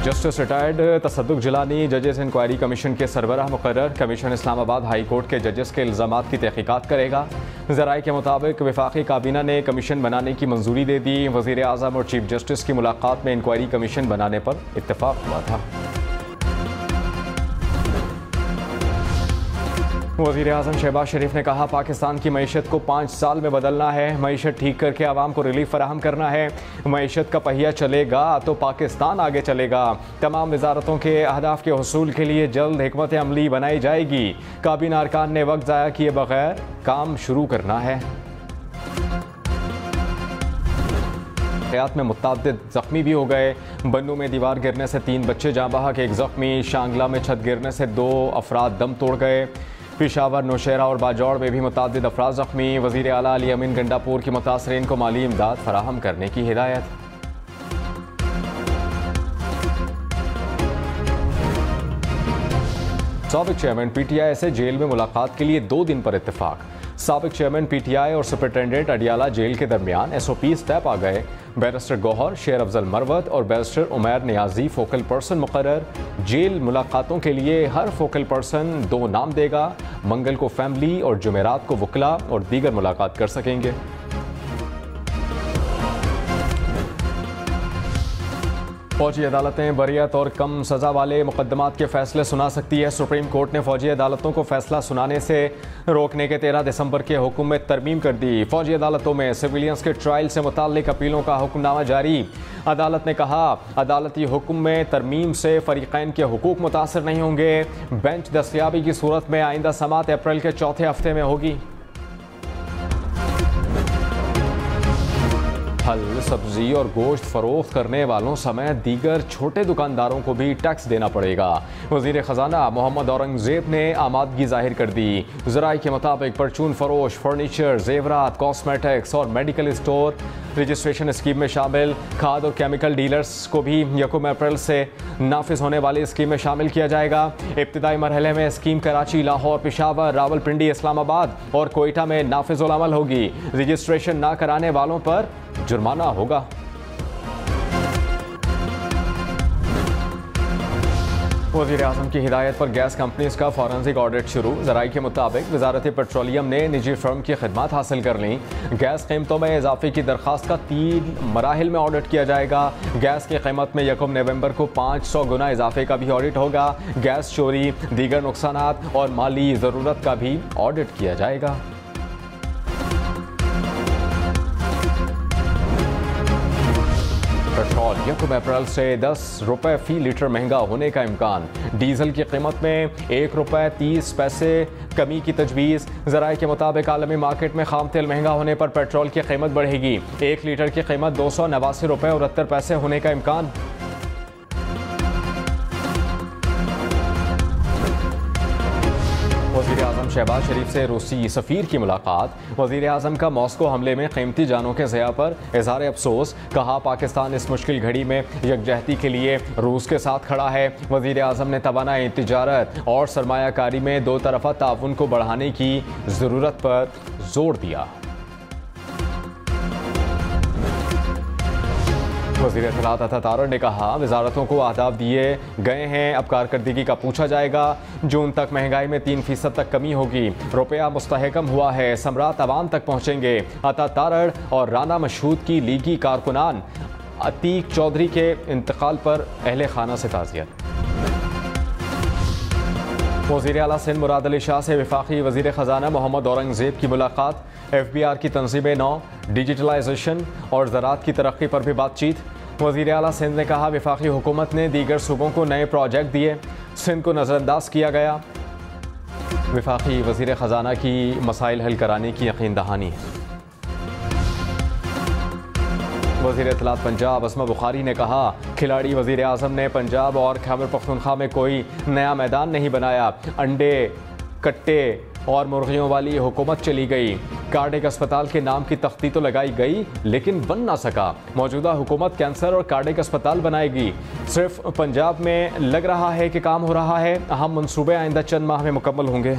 Justice retired तसद्दुक जिलानी जजेस inquiry commission के सरबराह मुकर्रर। कमीशन इस्लामाबाद हाई कोर्ट के जजेस के इल्ज़ामात की तहकीकात करेगा। ज़राए के मुताबिक वफाकी काबीना ने कमीशन बनाने की मंजूरी दे दी। वज़ीर आज़म और चीफ जस्टिस की मुलाकात में इंक्वायरी कमीशन बनाने पर इत्तफाक हुआ था। वज़ीर आज़म शहबाज शरीफ ने कहा, पाकिस्तान की मईशत को 5 साल में बदलना है। मईशत ठीक करके आवाम को रिलीफ फराहम करना है। मईशत का पहिया चलेगा तो पाकिस्तान आगे चलेगा। तमाम वजारतों के अहदाफ के हसूल के लिए जल्द हिकमत अमली बनाई जाएगी। काबीना अरकान ने वक्त ज़ाया किए बगैर काम शुरू करना है। हयात में मुताद्दिद जख्मी भी हो गए। बन्नू में दीवार गिरने से 3 बच्चे जाँ बहक, 1 जख्मी। शांगला में छत गिरने से 2 अफराद दम तोड़ गए। पेशावर, नौशहरा और बाजौड़ में भी मुताद्दिद अफराद जख्मी। वज़ीर आला अली अमीन गंडापुर की मुतासरीन को माली इमदाद फराहम करने की हिदायत। साबिक चेयरमैन PTI से जेल में मुलाकात के लिए 2 दिन पर इत्तेफाक। साबिक चेयरमैन PTI और सुपरिटेंडेंट अडियाला जेल के दरमियान SOPs तय आ गए। बैरिस्टर गौहर, शेर अफजल मरवत और barrister Umair Niazi focal person मुकर्रर। जेल मुलाकातों के लिए हर फोकल पर्सन 2 नाम देगा। मंगल को फैमिली और जुमेरात को वकला और दीगर मुलाकात कर सकेंगे। फौजी अदालतें बरियत और कम सज़ा वाले मुकदमात के फैसले सुना सकती है। सुप्रीम कोर्ट ने फौजी अदालतों को फैसला सुनाने से रोकने के 13 दिसंबर के हुक्म में तरमीम कर दी। फौजी अदालतों में सिविलियंस के ट्रायल से मुताल्लिक अपीलों का हुक्मनामा जारी। अदालत ने कहा, अदालती हुक्म में तरमीम से फरीक़ैन के हुकूक मुतासर नहीं होंगे। बेंच दस्तयाबी की सूरत में आइंदा समात अप्रैल के चौथे हफ्ते में होगी। फल, सब्जी और गोश्त फरोख्त करने वालों समेत दीगर छोटे दुकानदारों को भी टैक्स देना पड़ेगा। वज़ीर ख़जाना मोहम्मद औरंगज़ेब ने आमादगी जाहिर कर दी। ज़राए के मुताबिक परचून फरोश, फर्नीचर, जेवरात, कॉस्मेटिक्स और मेडिकल स्टोर रजिस्ट्रेशन स्कीम में शामिल। खाद और केमिकल डीलर्स को भी 1 अप्रैल से नाफिज होने वाली स्कीम में शामिल किया जाएगा। इब्तिदाई मरहले में स्कीम कराची, लाहौर, पेशावर, रावलपिंडी, इस्लामाबाद और कोयटा में नाफिजुल अमल होगी। रजिस्ट्रेशन ना कराने वालों पर जुर्माना होगा। वज़ीर आज़म की हिदायत पर गैस कंपनीज का फॉरेंसिक ऑडिट शुरू। ज़राए के मुताबिक वज़ारत पेट्रोलियम ने निजी फर्म की खिदमत हासिल कर ली। गैस कीमतों में इजाफे की दरख्वास्त का 3 मराहिल में ऑडिट किया जाएगा। गैस की कीमत में 1 नवंबर को 500 गुना इजाफे का भी ऑडिट होगा। गैस चोरी, दीगर नुकसानात और माली ज़रूरत का भी ऑडिट किया जाएगा। पेट्रोल 1 अप्रैल से 10 रुपये फ़ी लीटर महंगा होने का इम्कान। डीजल की कीमत में 1 रुपये 30 पैसे कमी की तजवीज़। ज़राए के मुताबिक आलमी मार्केट में खाम तेल महंगा होने पर पेट्रोल की कीमत बढ़ेगी। 1 लीटर की कीमत 289 रुपये और 78 पैसे होने का इम्कान। वज़ीर आज़म शहबाज शरीफ से रूसी सफ़ीर की मुलाकात। वज़ीर आज़म का मॉस्को हमले में कीमती जानों के ज़या पर इज़हार अफसोस। कहा, पाकिस्तान इस मुश्किल घड़ी में यकजहती के लिए रूस के साथ खड़ा है। वज़ीर आज़म ने तवानाई, तिजारत और सरमायाकारी में 2 तरफ़ा ताउन को बढ़ाने की ज़रूरत पर जोर दिया। वज़ीर इत्तलात अता तारड़ ने कहा, वजारतों को अहदाफ दिए गए हैं, अब कारकर्दगी का पूछा जाएगा। जून तक महंगाई में 3% तक कमी होगी। रुपया मुस्तहकम हुआ है, समरात अवाम तक पहुँचेंगे। अता तारड़ और राना मशहूद की लीगी कारकुनान। अतीक चौधरी के इंतकाल पर अहले खाना से ताज़ियत। वज़ीर आला सिंध मुराद अली शाह से वफाकी वज़ीर ख़जाना मोहम्मद औरंगज़ेब की मुलाकात। FBR की तंज़ीमें 9, डिजिटलाइजेशन और ज़राअत की तरक्की पर भी बातचीत। वज़ीर आला सिंध ने कहा, वफाकी हुकूमत ने दीगर सूबों को नए प्रोजेक्ट दिए, सिंध को नज़रअंदाज किया गया। वफाकी वज़ीर ख़जाना की मसाइल हल कराने की यकीन दहानी है। वज़ीर इत्तलात पंजाब असमा बुखारी ने कहा, खिलाड़ी वज़ीर आज़म ने पंजाब और खैबर पख्तूनख्वा में कोई नया मैदान नहीं बनाया। अंडे, कट्टे और मुर्गियों वाली हुकूमत चली गई। कार्डिक अस्पताल के नाम की तख्ती तो लगाई गई लेकिन बन ना सका। मौजूदा हुकूमत कैंसर और कार्डिक अस्पताल बनाएगी। सिर्फ पंजाब में लग रहा है कि काम हो रहा है, अहम मंसूबे आइंदा चंद माह में मुकम्मल होंगे।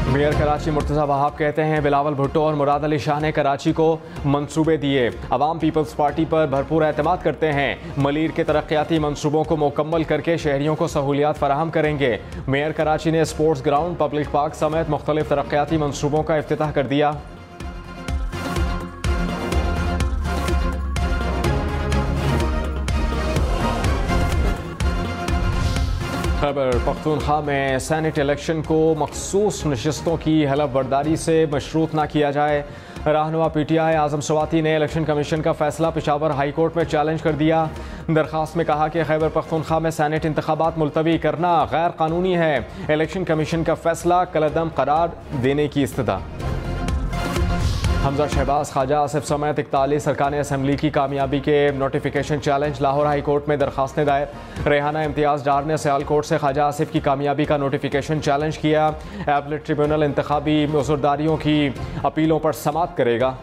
मेयर कराची मुर्तज़ा वहाब कहते हैं बिलावल भुट्टो और मुराद अली शाह ने कराची को मंसूबे दिए। अवाम पीपल्स पार्टी पर भरपूर एतमाद करते हैं। मलीर के तरक्याती मंसूबों को मुकम्मल करके शहरियों को सहूलियात फराहम करेंगे। मेयर कराची ने स्पोर्ट्स ग्राउंड, पब्लिक पार्क समेत मुख्तलिफ तरक्याती मंसूबों का इफ्तिताह कर दिया। खैबर पख्तूनख्वा में सेनेट इलेक्शन को मखसूस नशस्तों की हलफ बर्दारी से मशरूत न किया जाए। रहनुमा PTI आजम स्वाति ने इलेक्शन कमीशन का फैसला पेशावर हाई कोर्ट में चैलेंज कर दिया। दरख्वास्त में कहा कि खैबर पख्तूनख्वा में सेनेट इंतखाबात मुलतवी करना गैर कानूनी है। इलेक्शन कमीशन का फैसला कलअदम करार देने की इस्तदा। हमजा शहबाज, ख्वाजा आसिफ समेत 41 अरकान असम्बली की कामयाबी के notification challenge. Lahore high court में दरखास्तें दायर। रेहाना इम्तियाज़ डार ने सियाल कोर्ट से ख्वाजा आसिफ की कामयाबी का नोटिफिकेशन चैलेंज किया। एपलेट ट्रिब्यूनल इंतखाबी उज़ुरदारियों की अपीलों पर समाअत करेगा।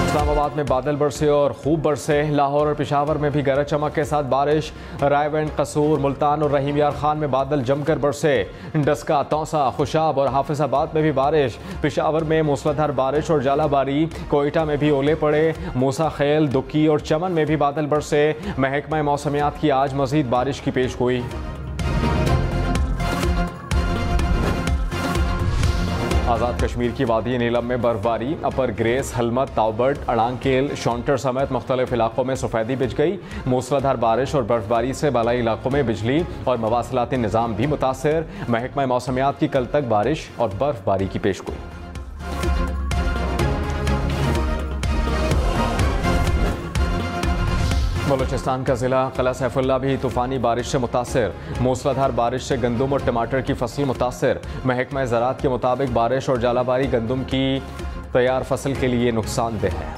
इस्लामाबाद में बादल बरसे और खूब बरसे। लाहौर और पेशावर में भी गरज चमक के साथ बारिश। रायवेंड, कसूर, मुल्तान और रहीम यार खान में बादल जमकर बरसे। डस्का, तौसा, खुशाब और हाफिजाबाद में भी बारिश। पेशावर में मूसलाधार बारिश और जालाबारी। कोयटा में भी ओले पड़े। मूसा खेल, दुक्की और चमन में भी बादल बरसे। महकमा मौसमियात की आज मजीद बारिश की पेशगोई। आज़ाद कश्मीर की वादी नीलम में बर्फबारी। अपर ग्रेस, हलमत, ताउबर्ट, अड़ांकेल, शॉन्टर समेत मुख्तलिफ इलाकों में सफ़ेदी बिछ गई। मूसलाधार बारिश और बर्फबारी से बालाई इलाकों में बिजली और मवासलाती निज़ाम भी मुतासर। महकमा मौसमियात की कल तक बारिश और बर्फबारी की पेशगोई। बलूचिस्तान का ज़िला क़िला सैफुल्ला भी तूफ़ानी बारिश से मुतासर। मूसलाधार बारिश से गंदम और टमाटर की फसल मुतासर। महकमा ज़राअत के मुताबिक बारिश और जालाबारी गंदम की तैयार फसल के लिए नुकसानदेह है।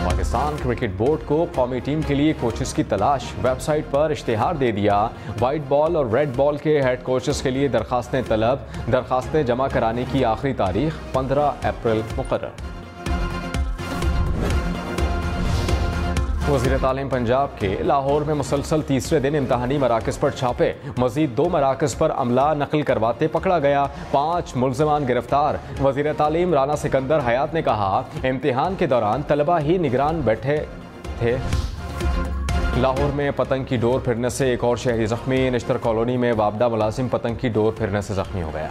पाकिस्तान क्रिकेट बोर्ड को कौमी टीम के लिए कोचेस की तलाश। वेबसाइट पर इश्तिहार दे दिया। वाइट बॉल और रेड बॉल के हेड कोचेस के लिए दरखास्तें तलब। दरखास्तें जमा कराने की आखिरी तारीख 15 अप्रैल मुकर्रर। वज़ीर तालीम पंजाब के लाहौर में मुसलसल तीसरे दिन इम्तहानी मराकज़ पर छापे। मज़ीद 2 मराकज़ पर अमला नकल करवाते पकड़ा गया। 5 मुल्ज़िमान गिरफ्तार। वज़ीर तालीम राना सिकंदर हयात ने कहा, इम्तिहान के दौरान तलबा ही निगरान बैठे थे। लाहौर में पतंग की डोर फिरने से एक और शहरी जख्मी। निश्तर कॉलोनी में वापदा मुलाजिम पतंग की डोर फिरने से जख्मी हो गया।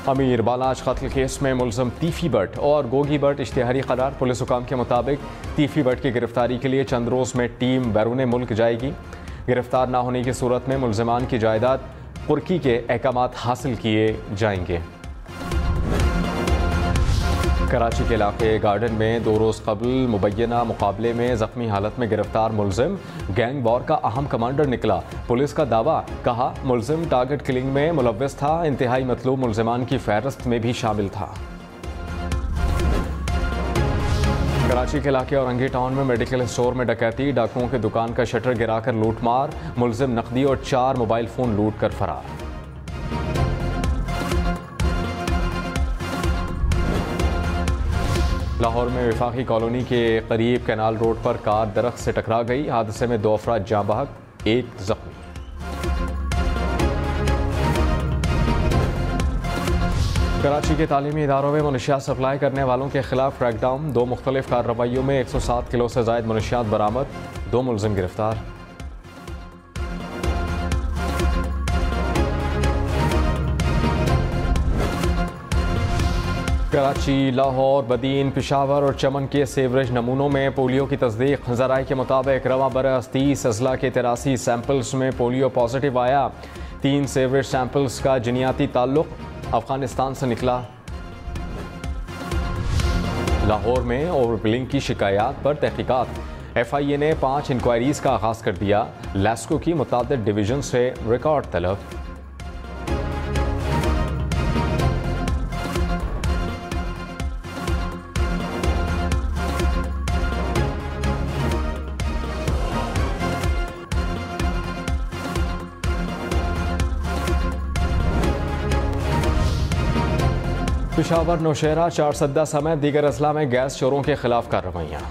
अमीर बालाज कत्ल केस में मुलज़म तीफ़ी भट्ट और गोगी भट्ट इश्तिहारी करार। पुलिस हुकाम के मुताबिक तीफ़ी भट्ट की गिरफ्तारी के लिए चंद रोज़ में टीम बैरून मुल्क जाएगी। गिरफ्तार न होने की सूरत में मुलज़मान की जायदाद कुर्की के अहकामात हासिल किए जाएंगे। कराची के इलाके गार्डन में 2 रोज़ कबल मुबैना मुकाबले में ज़ख्मी हालत में गिरफ्तार मुलज़िम गैंग वॉर का अहम कमांडर निकला। पुलिस का दावा, कहा मुलज़िम टारगेट किलिंग में मुलव्वस था। इंतहाई मतलूब मुलज़िमान की फहरिस्त में भी शामिल था। कराची के इलाके औरंगी टाउन में मेडिकल स्टोर में डकैती। डाकुओं की दुकान का शटर गिराकर लूटमार। मुलज़िम नकदी और 4 मोबाइल फ़ोन लूट कर फरार। लाहौर में विफाकी कॉलोनी के करीब कैनाल रोड पर कार दरख्त से टकरा गई। हादसे में 2 अफराद जाँ बहक, 1 जख्मी। कराची के तालीमी इदारों में मुनशियात सप्लाई करने वालों के खिलाफ क्रैकडाउन। 2 मुख्तलिफ कार्रवाइयों में 107 किलो से ज़ायद मुनशियात बरामद। 2 मुलज़िम गिरफ्तार। कराची, लाहौर, बदीन, पेशावर और चमन के सेवरेज नमूनों में पोलियो की तस्दीक। ज़राए के मुताबिक रवा बरस 30 अजला के 83 सैंपल्स में पोलियो पॉजिटिव आया। 3 सेवरेज सैंपल्स का जिनियाती ताल्लुक अफगानिस्तान से निकला। लाहौर में ओवरबिलिंग की शिकायत पर तहकीकात। FIA ने 5 इंक्वायरीज का आगाज़ कर दिया। लैस्को की मुतादिद डिवीज़न से रिकॉर्ड तलब। पेशावर, नौशहरा, चारसद्दा समेत दीगर अजला में गैस चोरों के खिलाफ कार्रवाइयाँ।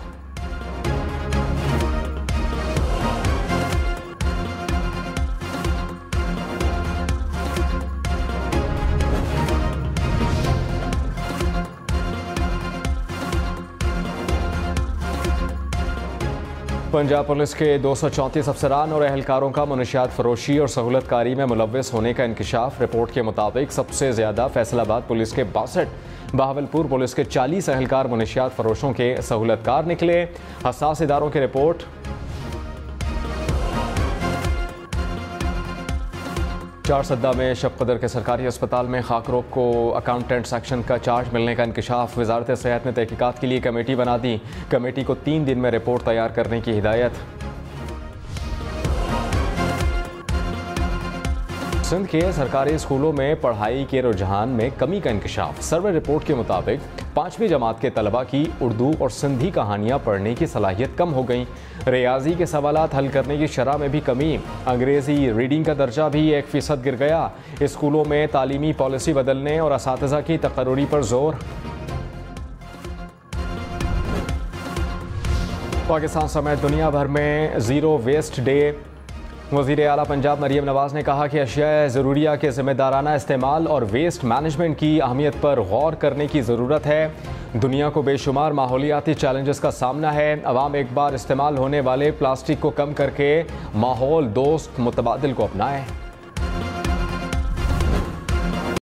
पंजाब पुलिस के 234 अफसरान और एहलकारों का मनशियात फरोशी और सहूलतकारी में मुलव्वस होने का इंकशाफ। रिपोर्ट के मुताबिक सबसे ज़्यादा फैसलाबाद पुलिस के 62, बहावलपुर पुलिस के 40 एहलकार मनशियात फरोशों के सहूलतकार निकले। हसास इदारों की रिपोर्ट। चारसद्दा में शब कदर के सरकारी अस्पताल में खाकरोब को अकाउंटेंट सेक्शन का चार्ज मिलने का इंकशाफ। वजारत सेहत ने तहकीकात के लिए कमेटी बना दी। कमेटी को 3 दिन में रिपोर्ट तैयार करने की हिदायत। सिंध के सरकारी स्कूलों में पढ़ाई के रुझान में कमी का इंकशाफ। सर्वे रिपोर्ट के मुताबिक 5वीं जमात के तलबा की उर्दू और सिंधी कहानियाँ पढ़ने की सलाहियत कम हो गई। रियाजी के सवालात हल करने की शरह में भी कमी। अंग्रेज़ी रीडिंग का दर्जा भी 1% गिर गया। स्कूलों में तालीमी पॉलिसी बदलने और असातिज़ा की तकर्रुरी पर जोर। पाकिस्तान समेत दुनिया भर में ज़ीरो वेस्ट डे। वज़ीर आला पंजाब मरीम नवाज़ ने कहा कि अशिया ज़रूरिया के ज़िम्मेदाराना इस्तेमाल और वेस्ट मैनेजमेंट की अहमियत पर गौर करने की ज़रूरत है। दुनिया को बेशुमार माहौलियाती चैलेंजेस का सामना है। अवाम एक बार इस्तेमाल होने वाले प्लास्टिक को कम करके माहौल दोस्त मुतबादिल को अपनाएं।